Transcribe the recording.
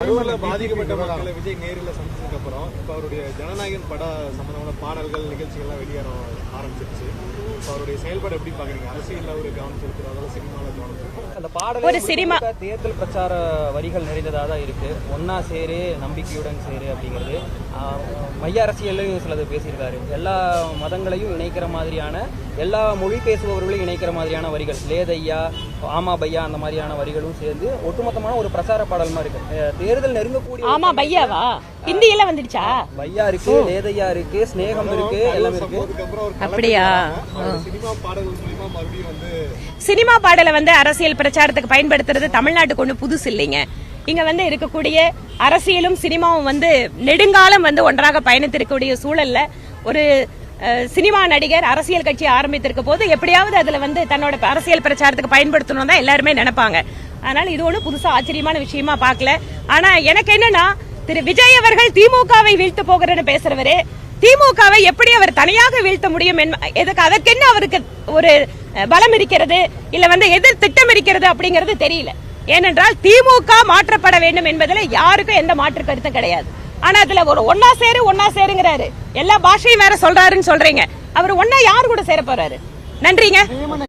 பாதிக்கப்பட்ட மக்களை விஜய் நேரில் சந்திச்சதுக்கு அப்புறம் இப்ப அவருடைய ஜனநாயகன் பட சம்பந்தமான பாடல்கள் நிகழ்ச்சிகள்லாம் வெளியேற ஆரம்பிச்சிருச்சு. அவருடைய செயல்பாடு எப்படி பாக்குறீங்க? அரசியல் ஒரு கவனம் செலுத்துறதால சினிமாவில் கவனம் செலுத்துறோம். அந்த பாடல் ஒரு சினிமா தேர்தல் பிரச்சார வரிகள் நிறைந்ததாக தான் இருக்கு. ஒன்னா சேரு நம்பிக்கையுடன் சேரு அப்படிங்கிறது மைய அரசியலையும் சிலது பேசியிருக்காரு. எல்லா மதங்களையும் இணைக்கிற மாதிரியான, எல்லா மொழி பேசுபவர்களையும் இணைக்கிற மாதிரியான வரிகள், லேதையா ஆமா பையா அந்த மாதிரியான வரிகளும் சேர்ந்து ஒட்டுமொத்தமான ஒரு பிரச்சார பாடல் மாதிரி இருக்கு. தேர்தல் நெருங்கக்கூடிய ஆமா பையாவா ஹிந்தியில வந்துடுச்சா? பையா இருக்கு, லேதையா இருக்கு, ஸ்நேகம் இருக்கு, எல்லாமே இருக்கு. அப்படியா? சினிமா பாடலை வந்து அரசியல் பிரச்சாரத்துக்கு பயன்படுத்துறது தமிழ்நாட்டுக்கு ஒண்ணு புதுசு இல்லைங்க. இங்க வந்து இருக்கக்கூடிய அரசியலும் சினிமாவும் வந்து நெடுங்காலம் வந்து ஒன்றாக பயணித்திருக்கக்கூடிய சூழல்ல ஒரு சினிமா நடிகர் அரசியல் கட்சி ஆரம்பித்திருக்க போது எப்படியாவது அதுல வந்து தன்னோட அரசியல் பிரச்சாரத்துக்கு பயன்படுத்தணும் தான் எல்லாருமே நினைப்பாங்க. அதனால இது ஒண்ணு புதுசா ஆச்சரியமான விஷயமா பார்க்கல. ஆனா எனக்கு என்னன்னா, திரு விஜய் அவர்கள் திமுகவை வீழ்த்து போகிறேன்னு பேசுறவரு திமுகவை எப்படி அவர் தனியாக வீழ்த்த முடியும், அதற்கு என்ன அவருக்கு ஒரு பலம் இருக்கிறது, இல்ல வந்து எதிர் திட்டம் இருக்கிறது அப்படிங்கிறது தெரியல. ஏனென்றால் திமுக மாற்றப்பட வேண்டும் என்பதில் யாருக்கும் எந்த மாற்று கருத்தும் கிடையாது. ஆனா அதுல ஒரு ஒன்னா சேருங்கிறாரு, எல்லா பாஷையும் வேற சொல்றாருன்னு சொல்றீங்க. அவர் ஒன்னா யாரு கூட சேர போறாரு? நன்றிங்க.